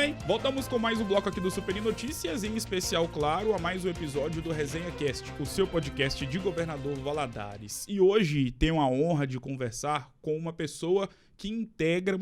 bem, voltamos com mais um bloco aqui do Super Notícias, em especial, claro, a mais um episódio do Resenha Cast, o seu podcast de Governador Valadares. E hoje tenho a honra de conversar com uma pessoa que integra,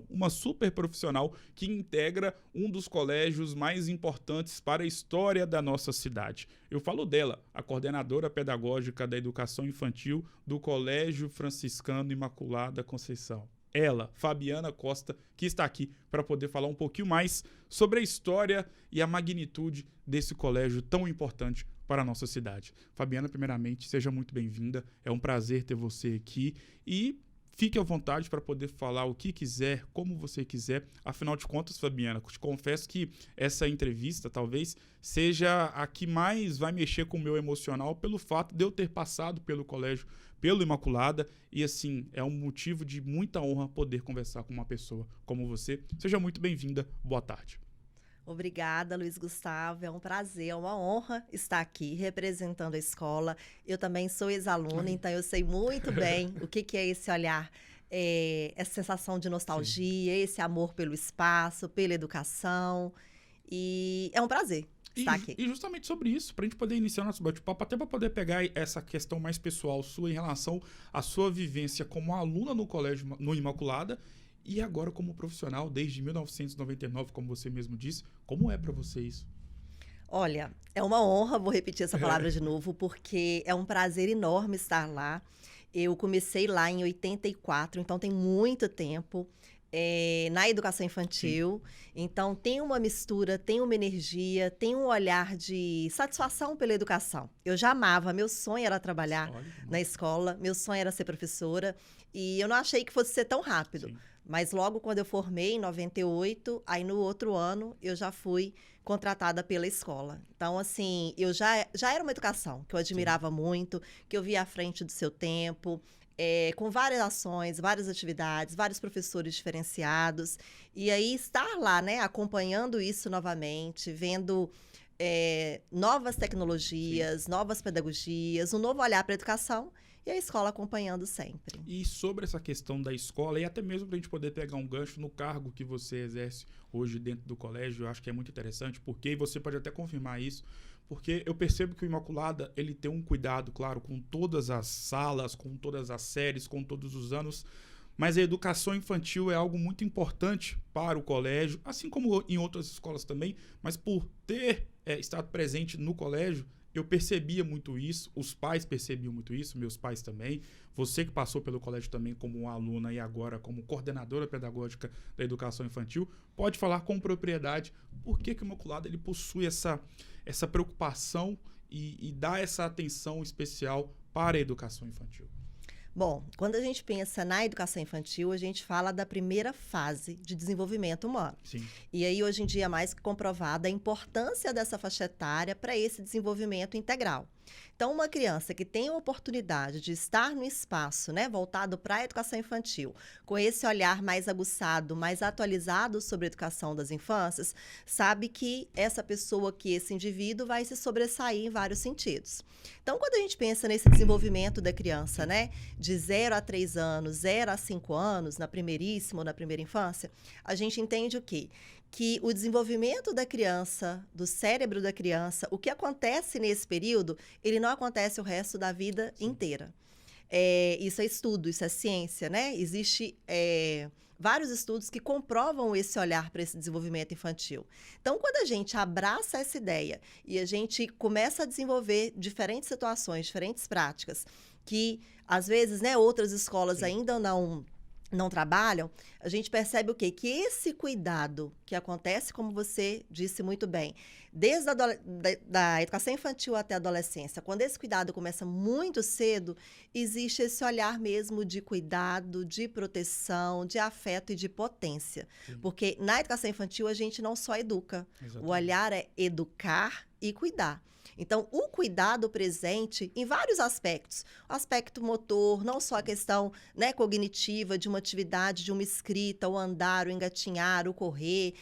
uma super profissional que integra um dos colégios mais importantes para a história da nossa cidade. Eu falo dela, a coordenadora pedagógica da educação infantil do Colégio Franciscano Imaculada Conceição. Ela, Fabiana Costa, que está aqui para poder falar um pouquinho mais sobre a história e a magnitude desse colégio tão importante para a nossa cidade. Fabiana, primeiramente, seja muito bem-vinda. É um prazer ter você aqui e fique à vontade para poder falar o que quiser, como você quiser. Afinal de contas, Fabiana, te confesso que essa entrevista talvez seja a que mais vai mexer com o meu emocional pelo fato de eu ter passado pelo colégio, pelo Imaculada, e assim, é um motivo de muita honra poder conversar com uma pessoa como você. Seja muito bem-vinda, boa tarde. Obrigada, Luiz Gustavo. É um prazer, é uma honra estar aqui representando a escola. Eu também sou ex-aluna, então eu sei muito bem o que é esse olhar, essa sensação de nostalgia, esse amor pelo espaço, pela educação. E é um prazer estar aqui. E justamente sobre isso, para a gente poder iniciar nosso bate-papo, até para poder pegar essa questão mais pessoal sua em relação à sua vivência como aluna no colégio, no Imaculada, e agora como profissional desde 1999, como você mesmo disse. Como é para você isso? Olha, é uma honra, vou repetir essa palavra de novo, porque é um prazer enorme estar lá. Eu comecei lá em 84, então tem muito tempo. Na educação infantil. Sim. Então tem uma mistura, tem uma energia, tem um olhar de satisfação pela educação. Eu já amava, meu sonho era trabalhar na escola, meu sonho era ser professora, e eu não achei que fosse ser tão rápido. Sim. Mas logo quando eu formei, em 98, aí no outro ano eu já fui contratada pela escola. Então, assim, eu já era uma educação que eu admirava Sim. muito, que eu via à frente do seu tempo, com várias ações, várias atividades, vários professores diferenciados. E aí estar lá, né, acompanhando isso novamente, vendo novas tecnologias, Sim. novas pedagogias, um novo olhar para a educação, e a escola acompanhando sempre. E sobre essa questão da escola, e até mesmo para a gente poder pegar um gancho no cargo que você exerce hoje dentro do colégio, eu acho que é muito interessante, porque você pode até confirmar isso, porque eu percebo que o Imaculada, ele tem um cuidado, claro, com todas as salas, com todas as séries, com todos os anos, mas a educação infantil é algo muito importante para o colégio, assim como em outras escolas também, mas por ter estado presente no colégio, eu percebia muito isso, os pais percebiam muito isso, meus pais também. Você que passou pelo colégio também como uma aluna e agora como coordenadora pedagógica da educação infantil, pode falar com propriedade por que o Imaculada ele possui essa preocupação e dá essa atenção especial para a educação infantil. Bom, quando a gente pensa na educação infantil, a gente fala da primeira fase de desenvolvimento humano. Sim. E aí, hoje em dia, é mais que comprovada a importância dessa faixa etária para esse desenvolvimento integral. Então, uma criança que tem a oportunidade de estar no espaço, né, voltado para a educação infantil, com esse olhar mais aguçado, mais atualizado sobre a educação das infâncias, sabe que essa pessoa, que esse indivíduo vai se sobressair em vários sentidos. Então, quando a gente pensa nesse desenvolvimento da criança, né, de 0 a 3 anos, 0 a 5 anos, na primeiríssima ou na primeira infância, a gente entende o quê? Que o desenvolvimento da criança, do cérebro da criança, o que acontece nesse período, ele não acontece o resto da vida Sim. inteira. Isso é estudo, isso é ciência, né? Existe vários estudos que comprovam esse olhar para esse desenvolvimento infantil. Então, quando a gente abraça essa ideia e a gente começa a desenvolver diferentes situações, diferentes práticas, que às vezes, né, outras escolas Sim. ainda não trabalham, a gente percebe o quê? Que esse cuidado que acontece, como você disse muito bem, desde da educação infantil até a adolescência, quando esse cuidado começa muito cedo, existe esse olhar mesmo de cuidado, de proteção, de afeto e de potência. Sim. Porque na educação infantil a gente não só educa, Exatamente. O olhar é educar e cuidar. Então, o cuidado presente em vários aspectos. O aspecto motor, não só a questão, né, cognitiva de uma atividade, de uma escrita, o andar, o engatinhar, o correr.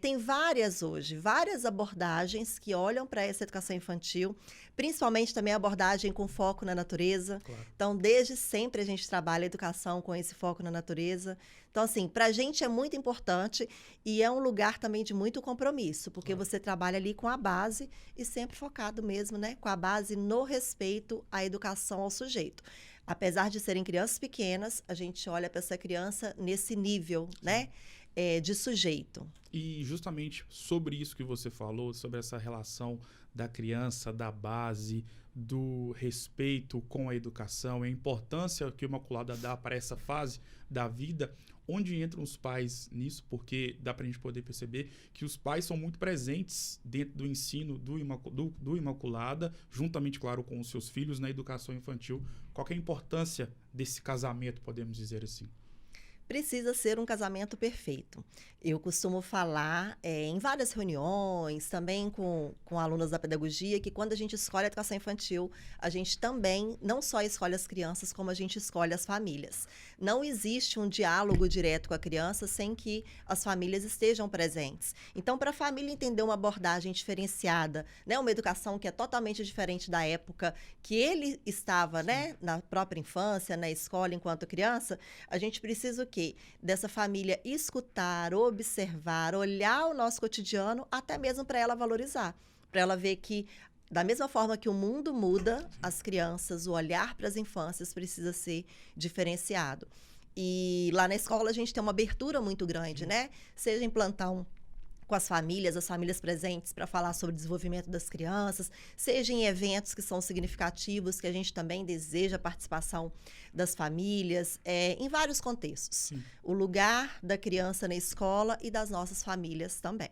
Tem várias abordagens que olham para essa educação infantil, principalmente também a abordagem com foco na natureza. Claro. Então, desde sempre a gente trabalha a educação com esse foco na natureza. Então, assim, para a gente é muito importante e é um lugar também de muito compromisso, porque Claro. você trabalha ali com a base e sempre focado mesmo, né? Com a base no respeito à educação ao sujeito. Apesar de serem crianças pequenas, a gente olha para essa criança nesse nível, né? De sujeito. E justamente sobre isso que você falou, sobre essa relação da criança, da base, do respeito com a educação, a importância que o Imaculada dá para essa fase da vida, onde entram os pais nisso, porque dá para a gente poder perceber que os pais são muito presentes dentro do ensino do Imaculada, juntamente, claro, com os seus filhos na educação infantil. Qual que é a importância desse casamento, podemos dizer assim? Precisa ser um casamento perfeito. Eu costumo falar em várias reuniões, também com alunas da pedagogia, que quando a gente escolhe a educação infantil, a gente também não só escolhe as crianças, como a gente escolhe as famílias. Não existe um diálogo direto com a criança sem que as famílias estejam presentes. Então, para a família entender uma abordagem diferenciada, né, uma educação que é totalmente diferente da época que ele estava, né, na própria infância, na escola, enquanto criança, a gente precisa o quê? Dessa família escutar, observar, olhar o nosso cotidiano, até mesmo para ela valorizar. Para ela ver que, da mesma forma que o mundo muda, as crianças, o olhar para as infâncias precisa ser diferenciado. E lá na escola a gente tem uma abertura muito grande, né? Seja implantar com as famílias presentes para falar sobre o desenvolvimento das crianças, seja em eventos que são significativos, que a gente também deseja a participação das famílias, em vários contextos. Sim. O lugar da criança na escola e das nossas famílias também.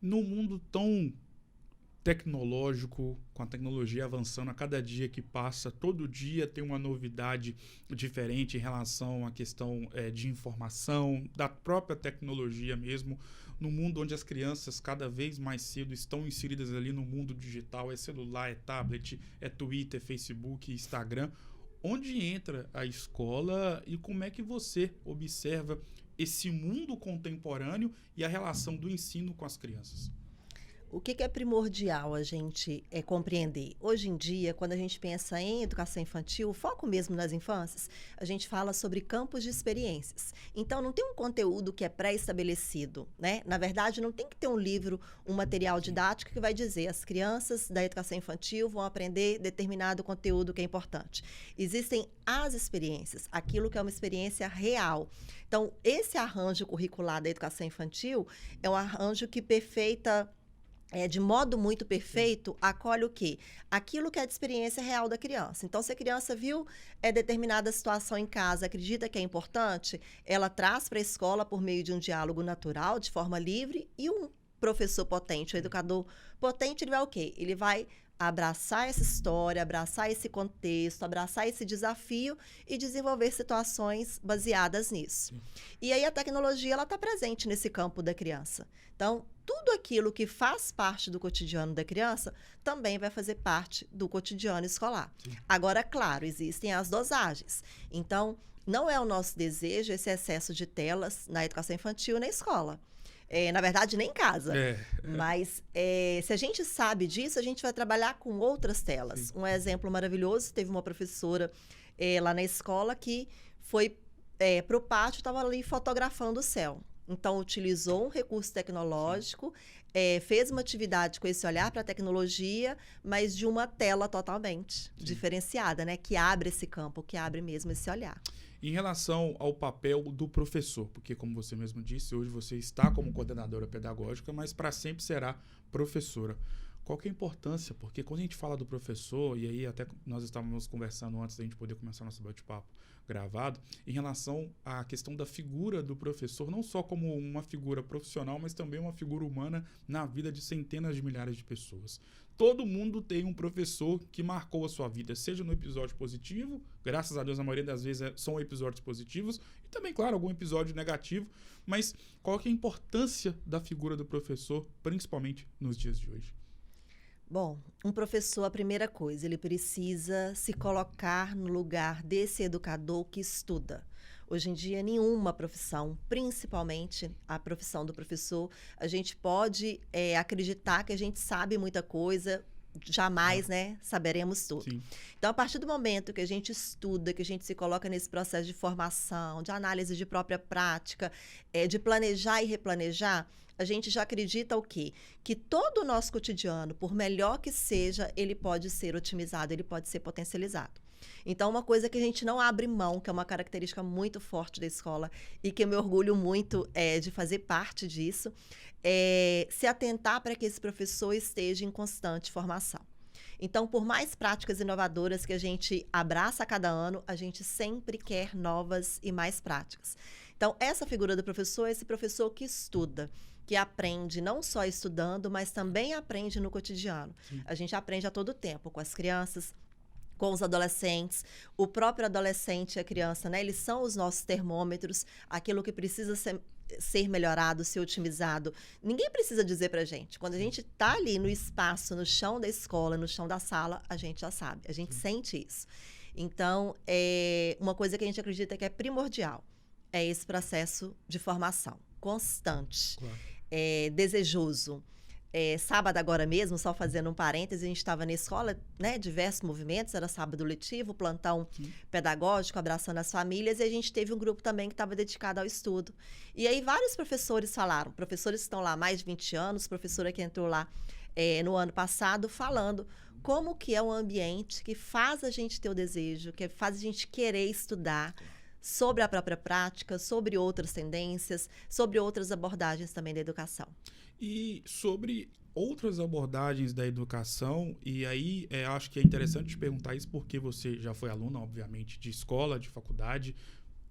Num mundo tão tecnológico, com a tecnologia avançando a cada dia que passa, todo dia tem uma novidade diferente em relação à questão de informação, da própria tecnologia mesmo, no mundo onde as crianças cada vez mais cedo estão inseridas ali no mundo digital, é celular, é tablet, é Twitter, Facebook, Instagram. Onde entra a escola e como é que você observa esse mundo contemporâneo e a relação do ensino com as crianças? O que é primordial a gente compreender? Hoje em dia, quando a gente pensa em educação infantil, o foco mesmo nas infâncias, a gente fala sobre campos de experiências. Então, não tem um conteúdo que é pré-estabelecido, né? Na verdade, não tem que ter um livro, um material didático que vai dizer as crianças da educação infantil vão aprender determinado conteúdo que é importante. Existem as experiências, aquilo que é uma experiência real. Então, esse arranjo curricular da educação infantil é um arranjo que de modo muito perfeito, acolhe o quê? Aquilo que é de experiência real da criança. Então, se a criança viu determinada situação em casa, acredita que é importante, ela traz para a escola por meio de um diálogo natural, de forma livre, e um professor potente, um educador potente, ele vai o quê? Ele vai abraçar essa história, abraçar esse contexto, abraçar esse desafio e desenvolver situações baseadas nisso. E aí a tecnologia ela está presente nesse campo da criança. Então, tudo aquilo que faz parte do cotidiano da criança também vai fazer parte do cotidiano escolar. Sim. Agora, claro, existem as dosagens. Então, não é o nosso desejo esse excesso de telas na educação infantil na escola. Na verdade, nem em casa. Mas se a gente sabe disso, a gente vai trabalhar com outras telas. Sim. Um exemplo maravilhoso, teve uma professora lá na escola que foi para o pátio, estava ali fotografando o céu. Então, utilizou um recurso tecnológico, fez uma atividade com esse olhar para a tecnologia, mas de uma tela totalmente diferenciada, né? Que abre esse campo, que abre mesmo esse olhar. Em relação ao papel do professor, porque como você mesmo disse, hoje você está como coordenadora pedagógica, mas para sempre será professora. Qual que é a importância? Porque quando a gente fala do professor, e aí até nós estávamos conversando antes da gente poder começar nosso bate-papo gravado, em relação à questão da figura do professor, não só como uma figura profissional, mas também uma figura humana na vida de centenas de milhares de pessoas. Todo mundo tem um professor que marcou a sua vida, seja no episódio positivo, graças a Deus a maioria das vezes são episódios positivos, e também, claro, algum episódio negativo, mas qual que é a importância da figura do professor, principalmente nos dias de hoje? Bom, um professor, a primeira coisa, ele precisa se colocar no lugar desse educador que estuda. Hoje em dia, nenhuma profissão, principalmente a profissão do professor, a gente pode acreditar que a gente sabe muita coisa, jamais, né, saberemos tudo. Sim. Então, a partir do momento que a gente estuda, que a gente se coloca nesse processo de formação, de análise de própria prática, de planejar e replanejar, a gente já acredita o quê? Que todo o nosso cotidiano, por melhor que seja, ele pode ser otimizado, ele pode ser potencializado. Então, uma coisa que a gente não abre mão, que é uma característica muito forte da escola e que eu me orgulho muito de fazer parte disso, é se atentar para que esse professor esteja em constante formação. Então, por mais práticas inovadoras que a gente abraça a cada ano, a gente sempre quer novas e mais práticas. Então, essa figura do professor é esse professor que estuda, que aprende não só estudando, mas também aprende no cotidiano. Sim. A gente aprende a todo tempo com as crianças, com os adolescentes, o próprio adolescente e a criança, né? Eles são os nossos termômetros, aquilo que precisa ser melhorado, ser otimizado. Ninguém precisa dizer pra gente. Quando a gente está ali no espaço, no chão da escola, no chão da sala, a gente já sabe, a gente sente isso. Então, uma coisa que a gente acredita que é primordial é esse processo de formação constante, Claro. desejoso. Sábado agora mesmo, só fazendo um parêntese, a gente estava na escola, né, diversos movimentos, era sábado letivo, plantão pedagógico, abraçando as famílias, e a gente teve um grupo também que estava dedicado ao estudo. E aí vários professores falaram, professores que estão lá há mais de 20 anos, professora que entrou lá no ano passado, falando como que é um ambiente que faz a gente ter o desejo, que faz a gente querer estudar sobre a própria prática, sobre outras tendências, sobre outras abordagens também da educação. E sobre outras abordagens da educação, e aí acho que é interessante te perguntar isso porque você já foi aluna, obviamente, de escola, de faculdade,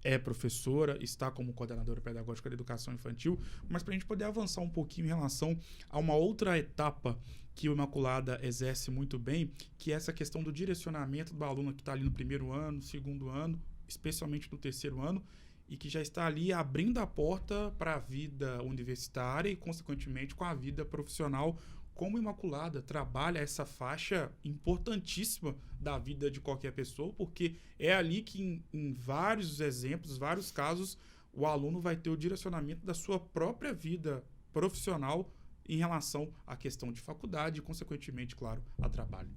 é professora, está como coordenadora pedagógica da educação infantil, mas para a gente poder avançar um pouquinho em relação a uma outra etapa que o Imaculada exerce muito bem, que é essa questão do direcionamento do aluno que está ali no primeiro ano, segundo ano, especialmente no terceiro ano, e que já está ali abrindo a porta para a vida universitária e, consequentemente, com a vida profissional. Como Imaculada trabalha essa faixa importantíssima da vida de qualquer pessoa, porque é ali que, em vários exemplos, vários casos, o aluno vai ter o direcionamento da sua própria vida profissional em relação à questão de faculdade e, consequentemente, claro, a trabalho.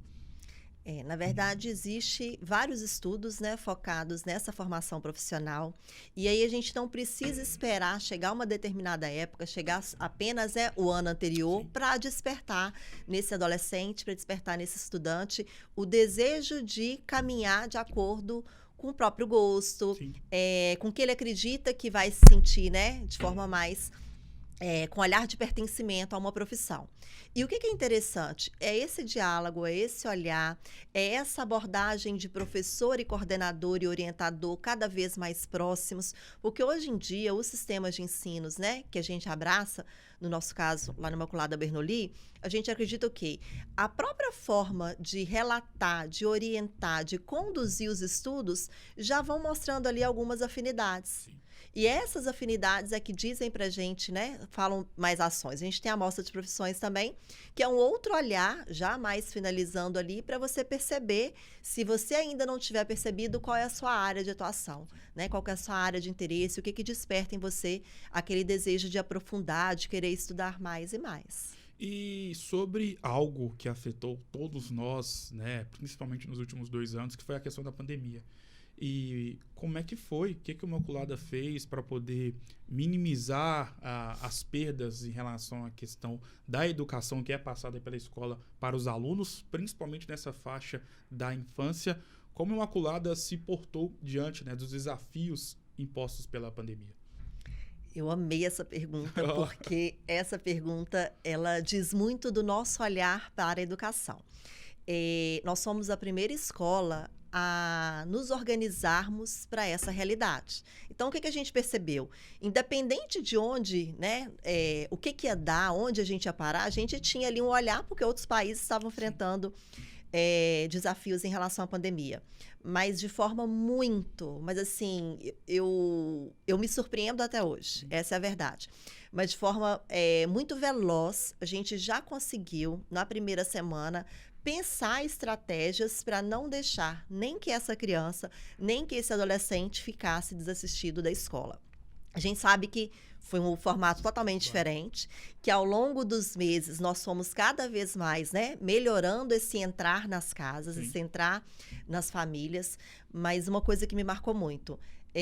Na verdade, existe vários estudos, né, focados nessa formação profissional. E aí a gente não precisa esperar chegar uma determinada época, chegar apenas o ano anterior para despertar nesse adolescente, para despertar nesse estudante o desejo de caminhar de acordo com o próprio gosto, com o que ele acredita que vai se sentir, né, de forma mais com olhar de pertencimento a uma profissão. E o que é interessante? É esse diálogo, é esse olhar, é essa abordagem de professor e coordenador e orientador cada vez mais próximos, porque hoje em dia os sistemas de ensinos, né, que a gente abraça, no nosso caso, lá no Imaculada Bernoulli, a gente acredita o quê? A própria forma de relatar, de orientar, de conduzir os estudos já vão mostrando ali algumas afinidades. E essas afinidades é que dizem pra gente, né, falam mais ações. A gente tem a amostra de profissões também, que é um outro olhar, já mais finalizando ali, para você perceber, se você ainda não tiver percebido, qual é a sua área de atuação, né? Qual que é a sua área de interesse, o que desperta em você aquele desejo de aprofundar, de querer estudar mais e mais. E sobre algo que afetou todos nós, né, principalmente nos últimos 2 anos, que foi a questão da pandemia. E como é que foi? O que o Imaculada fez para poder minimizar as perdas em relação à questão da educação que é passada pela escola para os alunos, principalmente nessa faixa da infância? Como o Imaculada se portou diante, né, dos desafios impostos pela pandemia? Eu amei essa pergunta, porque essa pergunta ela diz muito do nosso olhar para a educação. Nós somos a primeira escola a nos organizarmos para essa realidade. Então, o que a gente percebeu? Independente de onde, né, o que ia dar, onde a gente ia parar, a gente tinha ali um olhar, porque outros países estavam enfrentando desafios em relação à pandemia. Mas de forma mas assim, eu me surpreendo até hoje, essa é a verdade. Mas de forma muito veloz, a gente já conseguiu, na primeira semana, pensar estratégias para não deixar nem que essa criança, nem que esse adolescente ficasse desassistido da escola. A gente sabe que foi um formato totalmente diferente, que ao longo dos meses nós fomos cada vez mais, né, melhorando esse entrar nas casas, esse entrar nas famílias, mas uma coisa que me marcou muito,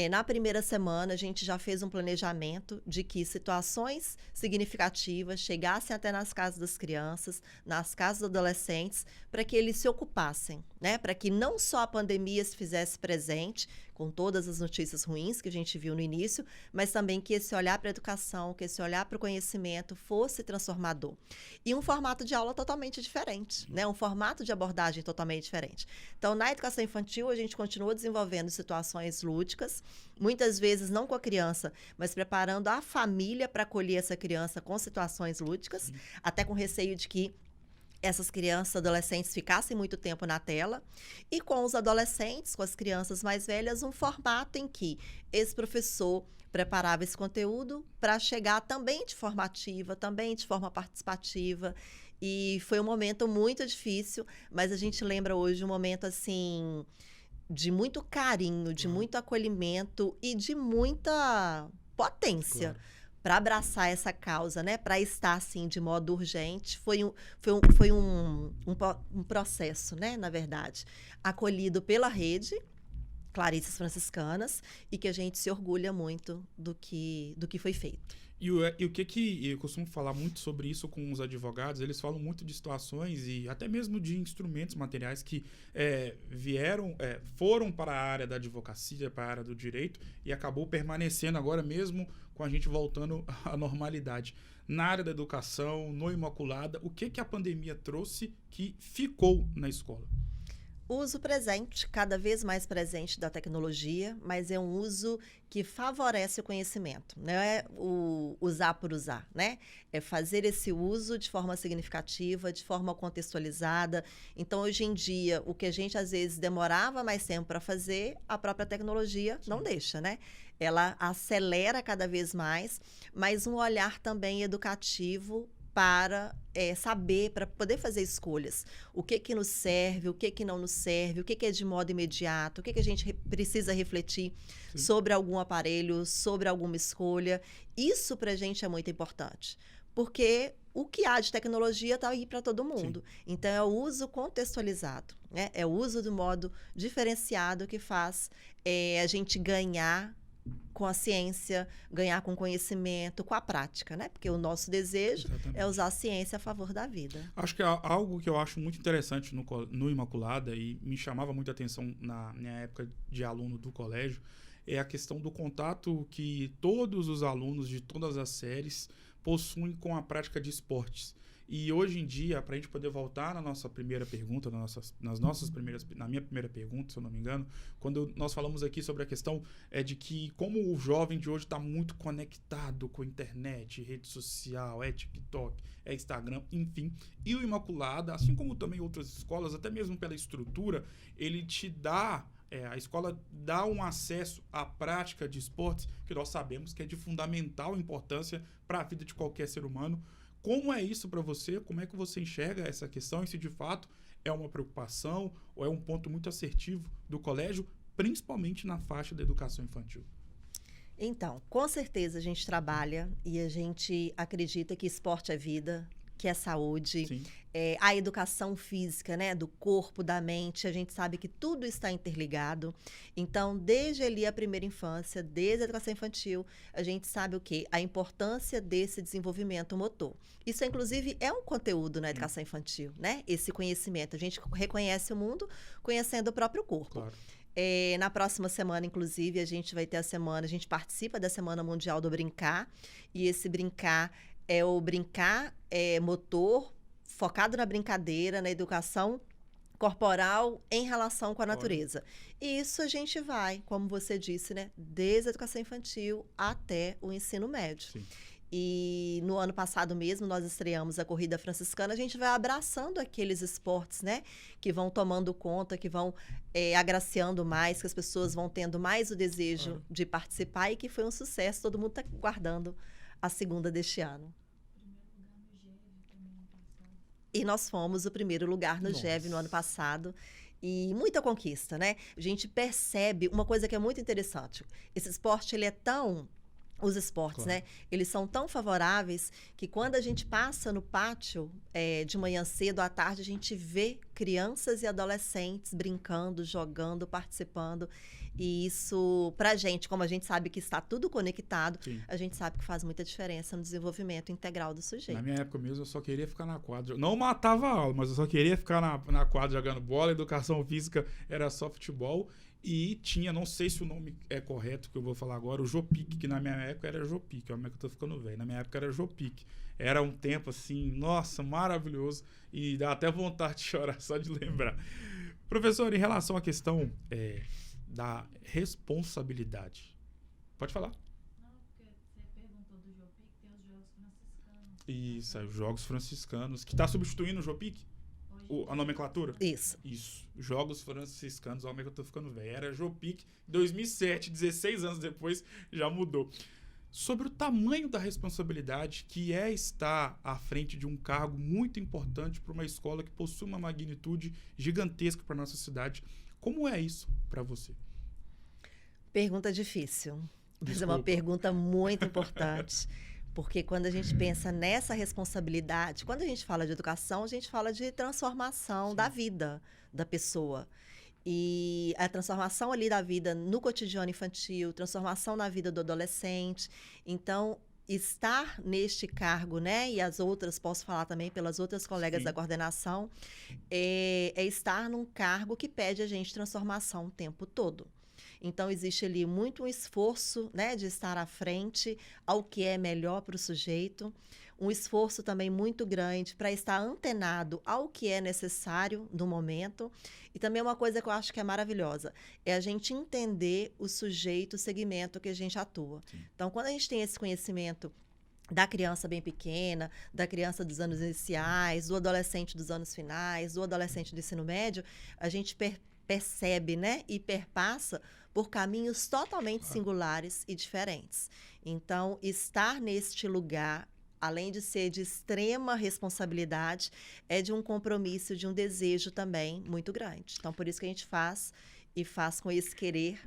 na primeira semana a gente já fez um planejamento de que situações significativas chegassem até nas casas das crianças, nas casas dos adolescentes, para que eles se ocupassem, né, para que não só a pandemia se fizesse presente, com todas as notícias ruins que a gente viu no início, mas também que esse olhar para a educação, que esse olhar para o conhecimento fosse transformador. E um formato de aula totalmente diferente, né? Um formato de abordagem totalmente diferente. Então, na educação infantil, a gente continua desenvolvendo situações lúdicas, muitas vezes não com a criança, mas preparando a família para acolher essa criança com situações lúdicas, até com receio de que essas crianças, adolescentes, ficassem muito tempo na tela. E com os adolescentes, com as crianças mais velhas, um formato em que esse professor preparava esse conteúdo para chegar também de forma ativa, também de forma participativa. E foi um momento muito difícil, mas a gente lembra hoje um momento, assim, de muito carinho, de muito acolhimento e de muita potência. Para abraçar essa causa, né? Para estar, assim, de modo urgente. Foi um processo, né? Na verdade, acolhido pela rede Clarissas Franciscanas e que a gente se orgulha muito do que foi feito. E o que eu costumo falar muito sobre isso com os advogados, eles falam muito de situações e até mesmo de instrumentos materiais que foram para a área da advocacia, para a área do direito e acabou permanecendo agora mesmo com a gente voltando à normalidade. Na área da educação, no Imaculada, o que a pandemia trouxe que ficou na escola? Uso presente, cada vez mais presente da tecnologia, mas é um uso que favorece o conhecimento. Não é o usar por usar, né? É fazer esse uso de forma significativa, de forma contextualizada. Então, hoje em dia, o que a gente às vezes demorava mais tempo para fazer, a própria tecnologia não deixa, né? Ela acelera cada vez mais, mas um olhar também educativo para saber, para poder fazer escolhas. O que nos serve, o que não nos serve, o que é de modo imediato, o que a gente precisa refletir sobre algum aparelho, sobre alguma escolha. Isso para a gente é muito importante, porque o que há de tecnologia está aí para todo mundo. Sim. Então, é o uso contextualizado, né? É o uso do modo diferenciado que faz a gente ganhar com a ciência, ganhar com conhecimento, com a prática, né? Porque o nosso desejo é usar a ciência a favor da vida. Acho que é algo que eu acho muito interessante no Imaculada e me chamava muita atenção na minha época de aluno do colégio, é a questão do contato que todos os alunos de todas as séries possuem com a prática de esportes. E hoje em dia, para a gente poder voltar na nossa primeira pergunta, na minha primeira pergunta, se eu não me engano, quando nós falamos aqui sobre a questão de que como o jovem de hoje está muito conectado com a internet, rede social, TikTok, Instagram, enfim, e o Imaculada, assim como também outras escolas, até mesmo pela estrutura, ele te dá, a escola dá um acesso à prática de esportes que nós sabemos que é de fundamental importância para a vida de qualquer ser humano. Como é isso para você? Como é que você enxerga essa questão? E se de fato é uma preocupação ou é um ponto muito assertivo do colégio, principalmente na faixa da educação infantil? Então, com certeza a gente trabalha e a gente acredita que esporte é vida, que é saúde, a educação física, né, do corpo, da mente, a gente sabe que tudo está interligado. Então, desde ali a primeira infância, desde a educação infantil, a gente sabe o quê? A importância desse desenvolvimento motor. Isso, inclusive, é um conteúdo na educação infantil, né? Esse conhecimento. A gente reconhece o mundo conhecendo o próprio corpo. Claro. Na próxima semana, inclusive, a gente vai ter a gente participa da Semana Mundial do Brincar, e esse brincar é o brincar motor, focado na brincadeira, na educação corporal em relação com a natureza. E isso a gente vai, como você disse, né, desde a educação infantil até o ensino médio. Sim. E no ano passado mesmo, nós estreamos a Corrida Franciscana, a gente vai abraçando aqueles esportes, né, que vão tomando conta, que vão agraciando mais, que as pessoas vão tendo mais o desejo de participar e que foi um sucesso, todo mundo está guardando a segunda deste ano. E nós fomos o primeiro lugar no Nossa. GEV no ano passado. E muita conquista, né? A gente percebe uma coisa que é muito interessante. Esse esporte, ele é tão... Os esportes, Claro. né? Eles são tão favoráveis que quando a gente passa no pátio de manhã cedo, à tarde, a gente vê crianças e adolescentes brincando, jogando, participando. E isso, pra gente, como a gente sabe que está tudo conectado, Sim. a gente sabe que faz muita diferença no desenvolvimento integral do sujeito. Na minha época mesmo, eu só queria ficar na quadra. Não matava a aula, mas eu só queria ficar na quadra jogando bola. Educação física era só futebol. E tinha, não sei se o nome é correto que eu vou falar agora, o Jopic, que na minha época era Jopic. Olha como é que eu tô ficando velho. Na minha época era Jopic. Era um tempo assim, nossa, maravilhoso. E dá até vontade de chorar só de lembrar. Professor, em relação à questão da responsabilidade. Pode falar. Não, porque você perguntou do Jopic, tem os Jogos Franciscanos. Isso, os Jogos Franciscanos. Que está substituindo o Jopic? A nomenclatura? Isso. Isso. Jogos Franciscanos, olha como é que eu tô ficando velho. Era Jopic 2007, 16 anos depois, já mudou. Sobre o tamanho da responsabilidade que é estar à frente de um cargo muito importante para uma escola que possui uma magnitude gigantesca para nossa cidade. Como é isso para você? Pergunta difícil, mas é Desculpa. uma pergunta muito importante. Porque quando a gente pensa nessa responsabilidade, quando a gente fala de educação, a gente fala de transformação da vida da pessoa. E a transformação ali da vida no cotidiano infantil, transformação na vida do adolescente. Então, estar neste cargo, né? E as outras, posso falar também pelas outras colegas Sim. da coordenação, é estar num cargo que pede a gente transformação o tempo todo. Então, existe ali muito um esforço, né, de estar à frente ao que é melhor para o sujeito, um esforço também muito grande para estar antenado ao que é necessário no momento. E também uma coisa que eu acho que é maravilhosa, é a gente entender o sujeito, o segmento que a gente atua. Sim. Então, quando a gente tem esse conhecimento da criança bem pequena, da criança dos anos iniciais, do adolescente dos anos finais, do adolescente do ensino médio, a gente percebe, né, e perpassa por caminhos totalmente singulares e diferentes. Então, estar neste lugar, além de ser de extrema responsabilidade, é de um compromisso, de um desejo também muito grande. Então, por isso que a gente faz, e faz com esse querer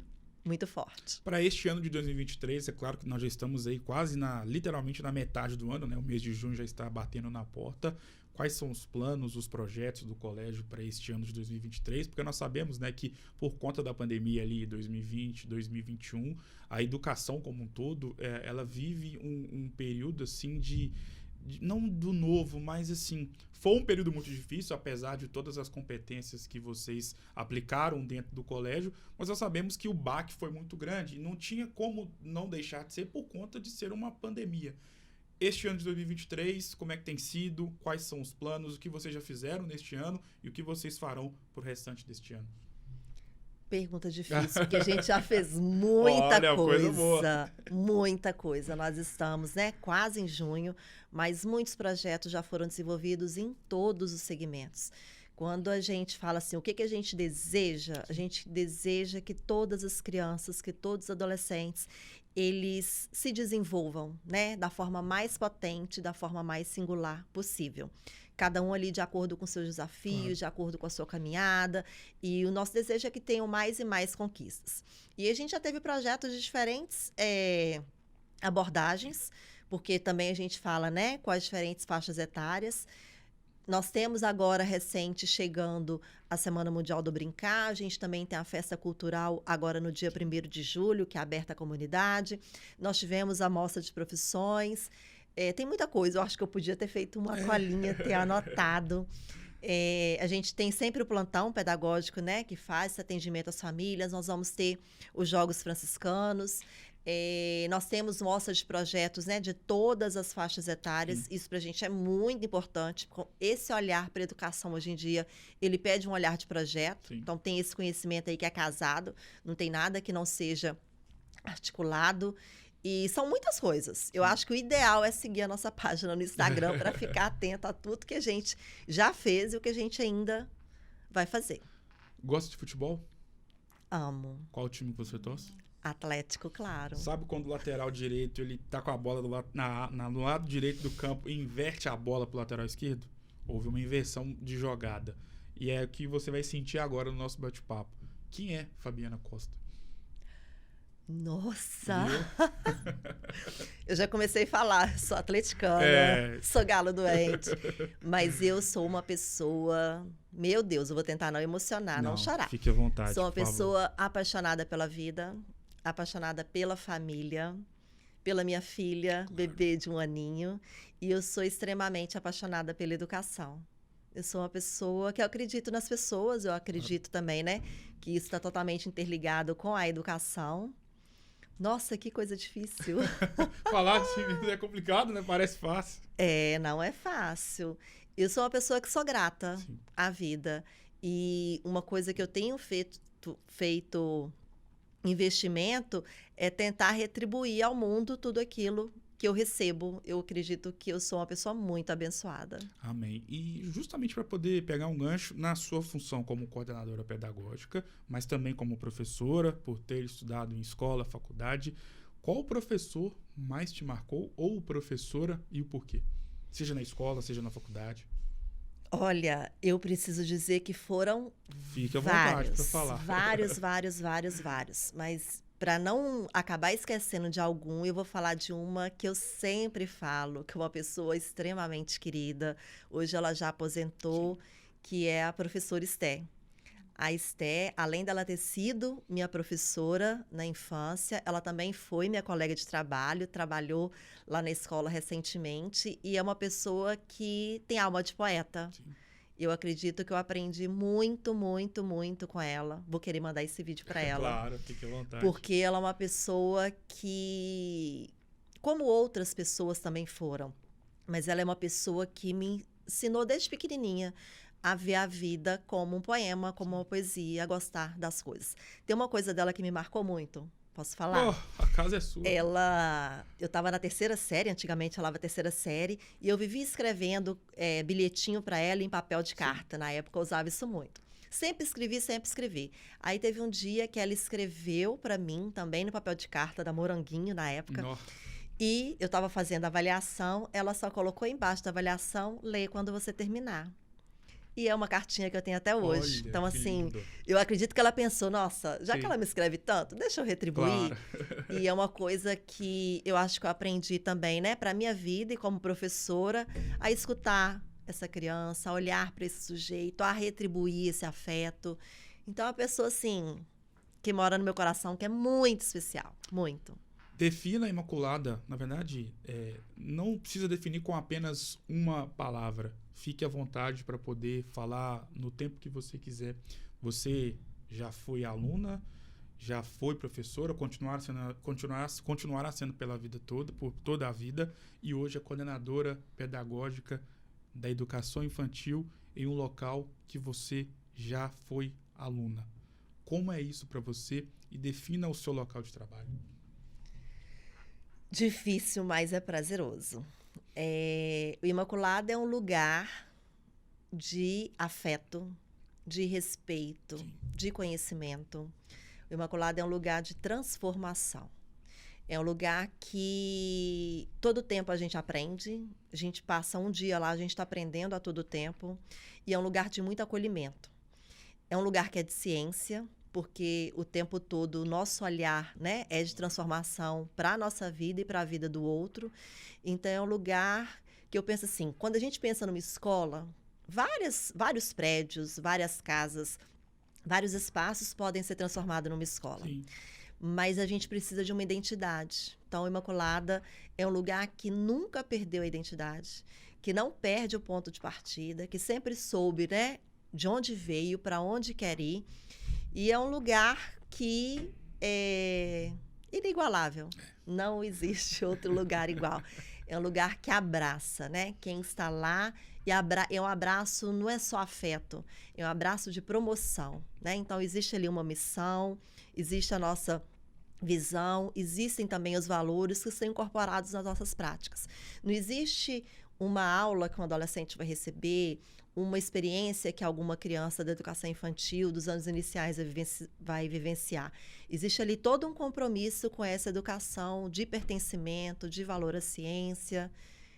muito forte. Para este ano de 2023, é claro que nós já estamos aí quase literalmente na metade do ano, né? O mês de junho já está batendo na porta. Quais são os planos, os projetos do colégio para este ano de 2023? Porque nós sabemos, né, que por conta da pandemia ali 2020, 2021, a educação como um todo, ela vive um período assim de não do novo, mas assim, foi um período muito difícil, apesar de todas as competências que vocês aplicaram dentro do colégio, mas nós sabemos que o baque foi muito grande e não tinha como não deixar de ser por conta de ser uma pandemia. Este ano de 2023, como é que tem sido? Quais são os planos? O que vocês já fizeram neste ano e o que vocês farão para o restante deste ano? Pergunta difícil, porque a gente já fez muita Olha, coisa boa. muita coisa. Nós estamos, né, quase em junho, mas muitos projetos já foram desenvolvidos em todos os segmentos. Quando a gente fala assim, o que a gente deseja que todas as crianças, que todos os adolescentes, eles se desenvolvam, né, da forma mais potente, da forma mais singular possível. Cada um ali de acordo com seus desafios, de acordo com a sua caminhada. E o nosso desejo é que tenham mais e mais conquistas. E a gente já teve projetos de diferentes abordagens, porque também a gente fala, né, com as diferentes faixas etárias. Nós temos agora, recente, chegando a Semana Mundial do Brincar. A gente também tem a festa cultural agora no dia 1º de julho, que é aberta à comunidade. Nós tivemos a mostra de profissões. Tem muita coisa. Eu acho que eu podia ter feito uma colinha, ter anotado. A gente tem sempre o plantão pedagógico, né, que faz esse atendimento às famílias. Nós vamos ter os Jogos Franciscanos. Nós temos mostras de projetos, né, de todas as faixas etárias. Sim. Isso para a gente é muito importante. Esse olhar para a educação hoje em dia, ele pede um olhar de projeto. Sim. Então, tem esse conhecimento aí que é casado. Não tem nada que não seja articulado. E são muitas coisas. Eu acho que o ideal é seguir a nossa página no Instagram para ficar atento a tudo que a gente já fez e o que a gente ainda vai fazer. Gosta de futebol? Amo. Qual time que você torce? Atlético, claro. Sabe quando o lateral direito ele tá com a bola no lado direito do campo e inverte a bola pro lateral esquerdo? houve uma inversão de jogada. E é o que você vai sentir agora no nosso bate-papo. Quem é Fabiana Costa? Nossa! Viu? Eu já comecei a falar, sou atleticana, sou galo doente, mas eu sou uma pessoa, meu Deus, eu vou tentar não emocionar, não chorar. Fique à vontade, Sou uma por favor. pessoa apaixonada pela vida, apaixonada pela família, pela minha filha, bebê de 1 aninho, e eu sou extremamente apaixonada pela educação. Eu sou uma pessoa que eu acredito nas pessoas, eu acredito também, né, que isso está totalmente interligado com a educação. Nossa, que coisa difícil. Falar assim é complicado, né? Parece fácil. Não é fácil. Eu sou uma pessoa que sou grata Sim. à vida. E uma coisa que eu tenho feito investimento é tentar retribuir ao mundo tudo aquilo que eu recebo. Eu acredito que eu sou uma pessoa muito abençoada. Amém. E justamente para poder pegar um gancho na sua função como coordenadora pedagógica, mas também como professora, por ter estudado em escola, faculdade, qual professor mais te marcou, ou professora, e o porquê? Seja na escola, seja na faculdade. Olha, eu preciso dizer que foram Fique à vontade para falar. vários. Mas para não acabar esquecendo de algum, eu vou falar de uma que eu sempre falo, que é uma pessoa extremamente querida. Hoje ela já aposentou, que é a professora Esté. A Esté, além dela ter sido minha professora na infância, ela também foi minha colega de trabalho, trabalhou lá na escola recentemente e é uma pessoa que tem alma de poeta. Sim. Eu acredito que eu aprendi muito com ela. Vou querer mandar esse vídeo para ela. Claro, fique à vontade. Porque ela é uma pessoa que, como outras pessoas também foram, mas ela é uma pessoa que me ensinou desde pequenininha a ver a vida como um poema, como uma poesia, a gostar das coisas. Tem uma coisa dela que me marcou muito. Posso falar? A casa é sua. Eu estava na 3ª série, antigamente ela estava na 3ª série, e eu vivia escrevendo bilhetinho para ela em papel de carta. Na época eu usava isso muito. Sempre escrevi. Aí teve um dia que ela escreveu para mim, também no papel de carta da Moranguinho, na época. Nossa. E eu estava fazendo a avaliação, ela só colocou embaixo da avaliação, lê quando você terminar. E é uma cartinha que eu tenho até hoje. Olha, então, que assim, lindo. eu acredito que ela pensou, nossa, já Sim. que ela me escreve tanto, deixa eu retribuir. Claro. E é uma coisa que eu acho que eu aprendi também, né, para minha vida e como professora, a escutar essa criança, a olhar para esse sujeito, a retribuir esse afeto. Então, é uma pessoa, assim, que mora no meu coração, que é muito especial, muito. Defina a Imaculada. Na verdade, não precisa definir com apenas uma palavra. Fique à vontade para poder falar no tempo que você quiser. Você já foi aluna, já foi professora, continuará sendo pela vida toda, por toda a vida, e hoje é coordenadora pedagógica da educação infantil em um local que você já foi aluna. Como é isso para você? E defina o seu local de trabalho. Difícil, mas é prazeroso. O Imaculada é um lugar de afeto, de respeito, Sim. de conhecimento. O Imaculada é um lugar de transformação. É um lugar que todo tempo a gente aprende, a gente passa um dia lá, a gente está aprendendo a todo tempo, e é um lugar de muito acolhimento. É um lugar que é de ciência, porque o tempo todo o nosso olhar, né, é de transformação para a nossa vida e para a vida do outro. Então, é um lugar que eu penso assim, quando a gente pensa numa escola, vários prédios, várias casas, vários espaços podem ser transformados numa escola. Sim. Mas a gente precisa de uma identidade. Então, a Imaculada é um lugar que nunca perdeu a identidade, que não perde o ponto de partida, que sempre soube, né, de onde veio, para onde quer ir. E é um lugar que é inigualável. Não existe outro lugar igual. É um lugar que abraça, né? Quem está lá, e é um abraço, não é só afeto, é um abraço de promoção, né? Então, existe ali uma missão, existe a nossa visão, existem também os valores que são incorporados nas nossas práticas. Não existe uma aula que um adolescente vai receber, uma experiência que alguma criança da educação infantil dos anos iniciais vai vivenciar. Existe ali todo um compromisso com essa educação de pertencimento, de valor à ciência.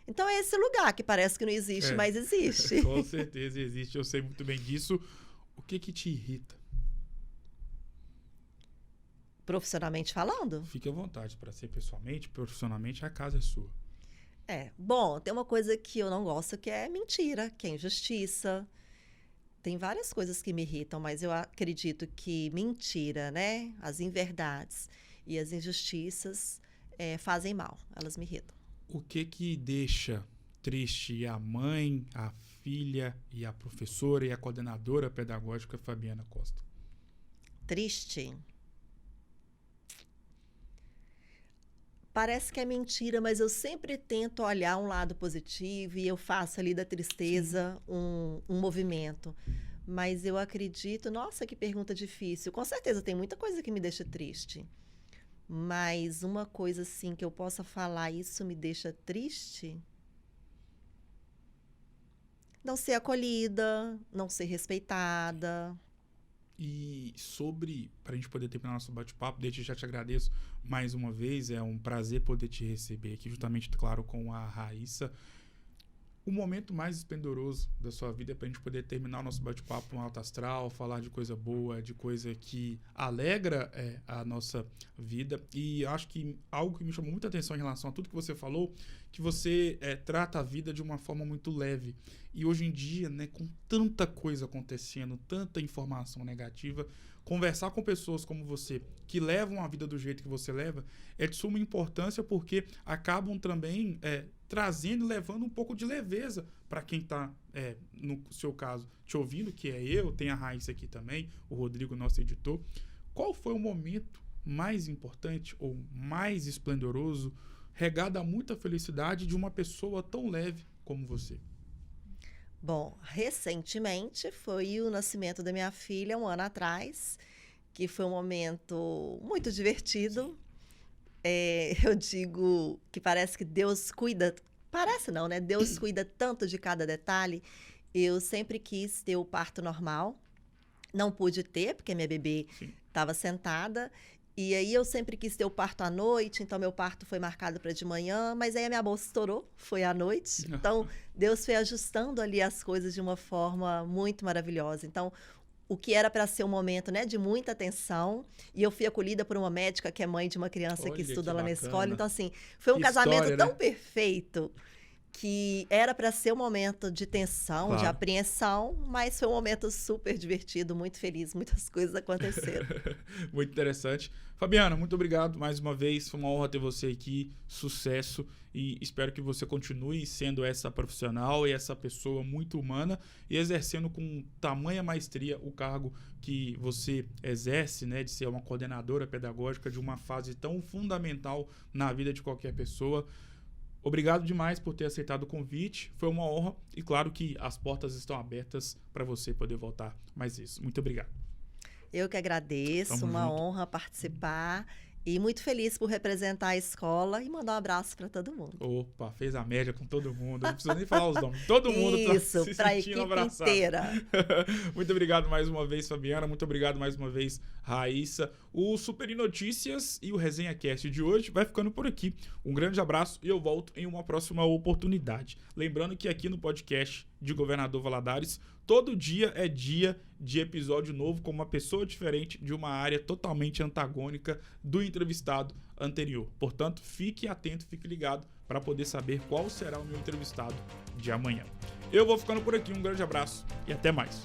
Então é esse lugar que parece que não existe, mas existe. Com certeza existe, eu sei muito bem disso. O que te irrita? Profissionalmente falando? Fique à vontade, para ser pessoalmente, profissionalmente, a casa é sua. Bom, tem uma coisa que eu não gosto que é mentira, que é injustiça. Tem várias coisas que me irritam, mas eu acredito que mentira, né? As inverdades e as injustiças fazem mal, elas me irritam. O que deixa triste a mãe, a filha e a professora e a coordenadora pedagógica Fabiana Costa? Triste? Parece que é mentira, mas eu sempre tento olhar um lado positivo e eu faço ali da tristeza um movimento. Mas eu acredito... Nossa, que pergunta difícil. Com certeza tem muita coisa que me deixa triste. Mas uma coisa assim que eu possa falar, isso me deixa triste? Não ser acolhida, não ser respeitada. E para a gente poder terminar nosso bate-papo, desde já te agradeço mais uma vez, é um prazer poder te receber aqui, justamente, claro, com a Raíssa. O momento mais esplendoroso da sua vida é para a gente poder terminar o nosso bate-papo no alto astral, falar de coisa boa, de coisa que alegra a nossa vida. E acho que algo que me chamou muita atenção em relação a tudo que você falou, que você trata a vida de uma forma muito leve. E hoje em dia, né, com tanta coisa acontecendo, tanta informação negativa, conversar com pessoas como você, que levam a vida do jeito que você leva, é de suma importância, porque acabam também trazendo e levando um pouco de leveza para quem está, no seu caso, te ouvindo, que é eu, tem a Raíssa aqui também, o Rodrigo, nosso editor. Qual foi o momento mais importante ou mais esplendoroso, regado a muita felicidade de uma pessoa tão leve como você? Bom, recentemente foi o nascimento da minha filha, 1 ano atrás, que foi um momento muito divertido. Eu digo que parece que Deus cuida... Parece não, né? Deus cuida tanto de cada detalhe. Eu sempre quis ter o parto normal. Não pude ter, porque minha bebê estava sentada. E aí eu sempre quis ter o parto à noite, então meu parto foi marcado para de manhã, mas aí a minha bolsa estourou, foi à noite. Então Deus foi ajustando ali as coisas de uma forma muito maravilhosa. Então o que era para ser um momento, né, de muita atenção, e eu fui acolhida por uma médica que é mãe de uma criança que estuda lá na escola. Então assim, foi um casamento tão perfeito que era para ser um momento de tensão, de apreensão, mas foi um momento super divertido, muito feliz, muitas coisas aconteceram. Muito interessante. Fabiana, muito obrigado mais uma vez, foi uma honra ter você aqui, sucesso, e espero que você continue sendo essa profissional e essa pessoa muito humana e exercendo com tamanha maestria o cargo que você exerce, né, de ser uma coordenadora pedagógica de uma fase tão fundamental na vida de qualquer pessoa. Obrigado demais por ter aceitado o convite, foi uma honra e claro que as portas estão abertas para você poder voltar mais isso. Muito obrigado. Eu que agradeço, uma honra participar e muito feliz por representar a escola e mandar um abraço para todo mundo. Opa, fez a média com todo mundo, não precisa nem falar os nomes, todo mundo isso, se pra sentindo equipe abraçado. Inteira. Muito obrigado mais uma vez, Fabiana, muito obrigado mais uma vez, Raíssa. O Super Notícias e o Resenha Cast de hoje vai ficando por aqui. Um grande abraço e eu volto em uma próxima oportunidade. Lembrando que aqui no podcast de Governador Valadares, todo dia é dia de episódio novo com uma pessoa diferente de uma área totalmente antagônica do entrevistado anterior. Portanto, fique atento, fique ligado para poder saber qual será o meu entrevistado de amanhã. Eu vou ficando por aqui, um grande abraço e até mais.